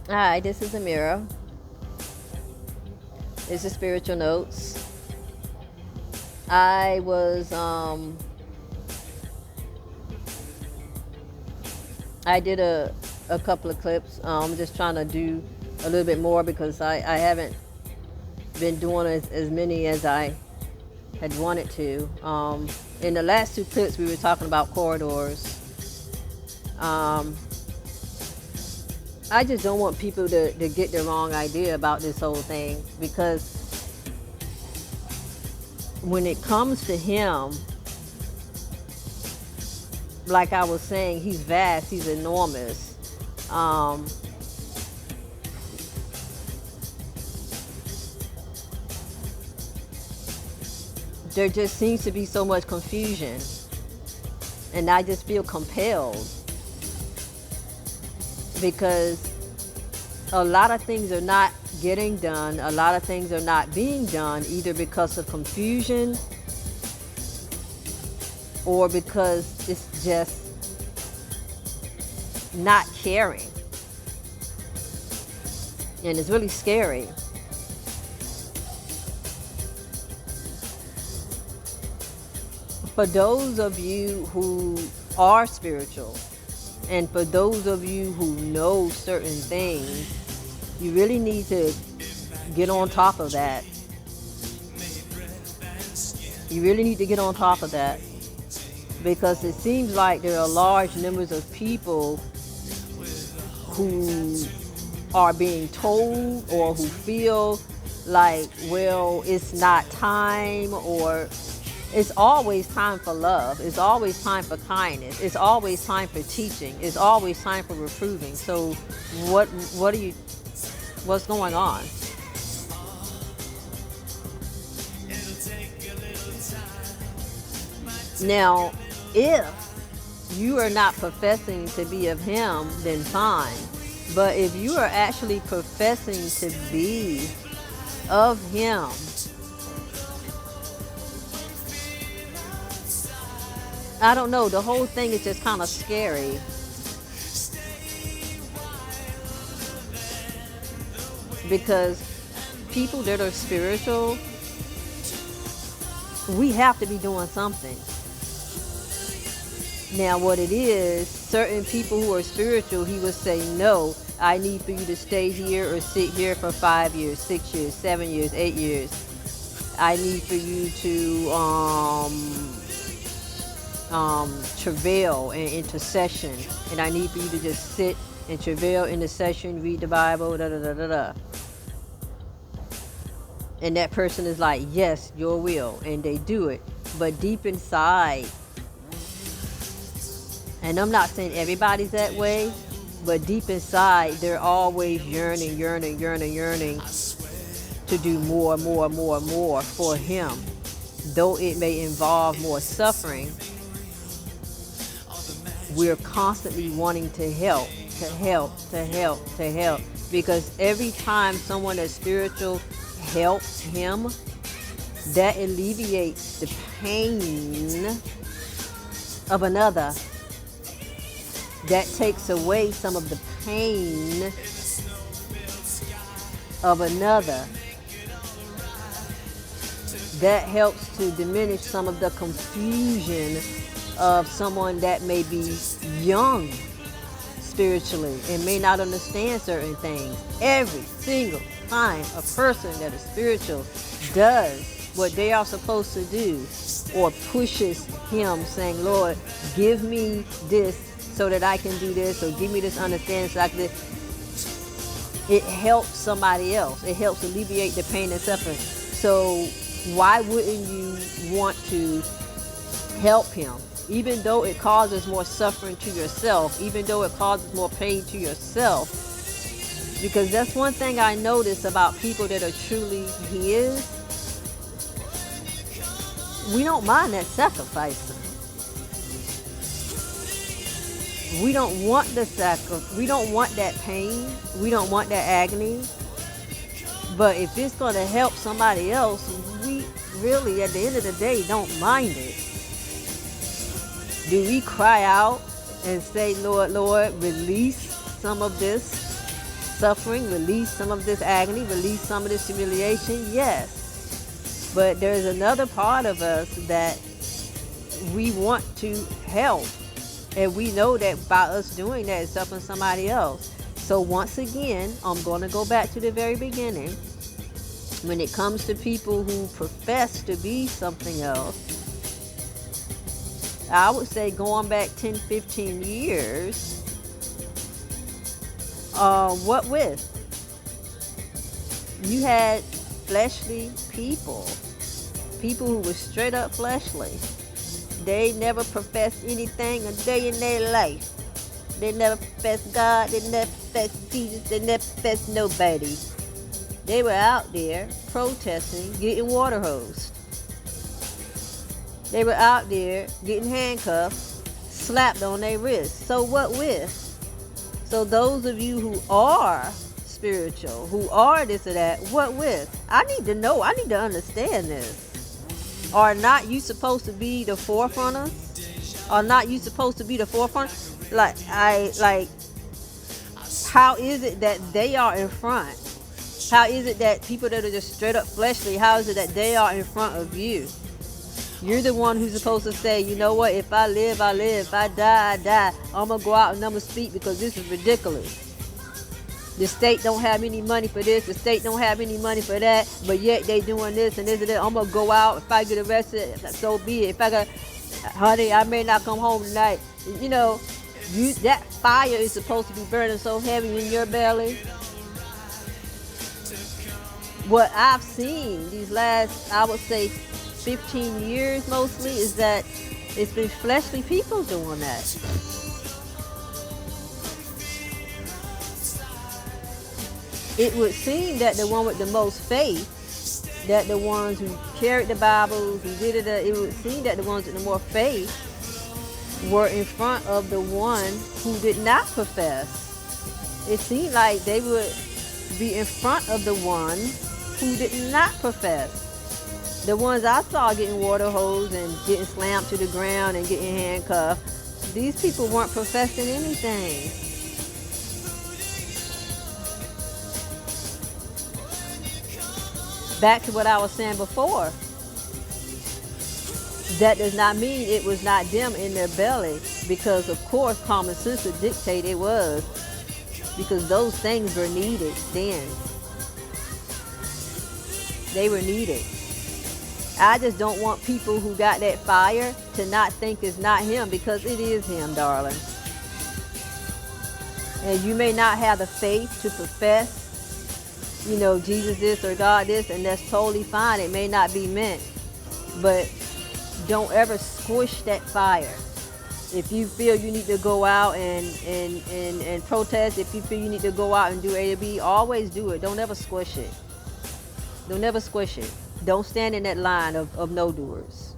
Hi, this is Amira. This is Spiritual Notes. I was, I did a couple of clips. I'm just trying to do a little bit more because I haven't been doing as many as I had wanted to. In the last two clips, we were talking about corridors. Um, I just don't want people to get the wrong idea about this whole thing because when it comes to him, like I was saying, he's vast, he's enormous. Um, there just seems to be so much confusion, and I just feel compelled because a lot of things are not getting done, a lot of things are not being done either because of confusion or because it's just not caring. And it's really scary. For those of you who are spiritual, and for those of you who know certain things, you really need to get on top of that. You really need to get on top of that because it seems like there are large numbers of people who are being told or who feel like, well, it's not time, or it's always time for love. It's always time for kindness. It's always time for teaching. It's always time for reproving. So what's going on? Now, if you are not professing to be of him, then fine. But if you are actually professing to be of him, I don't know, the whole thing is just kind of scary. Because people that are spiritual, we have to be doing something. Now, what it is, certain people who are spiritual, he would say, no, I need for you to stay here or sit here for 5 years, 6 years, 7 years, 8 years. I need for you to travail in intercession, and I need for you to just sit and travail in the session, read the Bible, da da da da da. And that person is like, yes, your will, and they do it. But deep inside, and I'm not saying everybody's that way, but deep inside, they're always yearning to do more for him. Though it may involve more suffering, we're constantly wanting to help. Because every time someone that's spiritual helps him, that alleviates the pain of another. That takes away some of the pain of another. That helps to diminish some of the confusion of someone that may be young spiritually and may not understand certain things. Every single time a person that is spiritual does what they are supposed to do or pushes him saying, Lord, give me this so that I can do this, or give me this understanding so I can do this, it helps somebody else. It helps alleviate the pain and suffering. So why wouldn't you want to help him? Even though it causes more suffering to yourself, even though it causes more pain to yourself. Because that's one thing I notice about people that are truly his. We don't mind that sacrifice. We don't want the sacrifice. We don't want that pain. We don't want that agony. But if it's going to help somebody else, we really, at the end of the day, don't mind it. Do we cry out and say, Lord, Lord, release some of this? suffering, release some of this agony, release some of this humiliation, yes. But there's another part of us that we want to help. And we know that by us doing that, it's helping somebody else. So once again, I'm going to go back to the very beginning. When it comes to people who profess to be something else, I would say going back 10, 15 years, what with? You had fleshly people who were straight up fleshly. They never professed anything a day in their life. They never professed God, they never professed Jesus, they never professed nobody. They were out there protesting, getting water hosed. They were out there getting handcuffed, slapped on their wrists. So what with? So those of you who are spiritual, who are this or that, what with? I need to know, I need to understand this. Are not you supposed to be the forefronters? Are not you supposed to be the forefront? How is it that they are in front? How is it that people that are just straight up fleshly, how is it that they are in front of you? You're the one who's supposed to say, you know what, if I live, I live. If I die, I die. I'm going to go out and I'm going to speak because this is ridiculous. The state don't have any money for this. The state don't have any money for that. But yet they doing this and this and that. I'm going to go out. If I get arrested, so be it. If I got, honey, I may not come home tonight. You know, that fire is supposed to be burning so heavy in your belly. What I've seen these last, I would say, 15 years mostly, is that it's been fleshly people doing that. It would seem that the one with the most faith, that the ones who carried the Bibles, who did it, it would seem that the ones with the more faith were in front of the one who did not profess. It seemed like they would be in front of the one who did not profess. The ones I saw getting water hosed and getting slammed to the ground and getting handcuffed, these people weren't professing anything. Back to what I was saying before. That does not mean it was not them in their belly, because of course common sense would dictate it was, because those things were needed then. They were needed. I just don't want people who got that fire to not think it's not him, because it is him, darling. And you may not have the faith to profess, you know, Jesus this or God this, and that's totally fine. It may not be meant, but don't ever squish that fire. If you feel you need to go out and protest, if you feel you need to go out and do A to B, always do it. Don't ever squish it. Don't ever squish it. Don't stand in that line of no doers.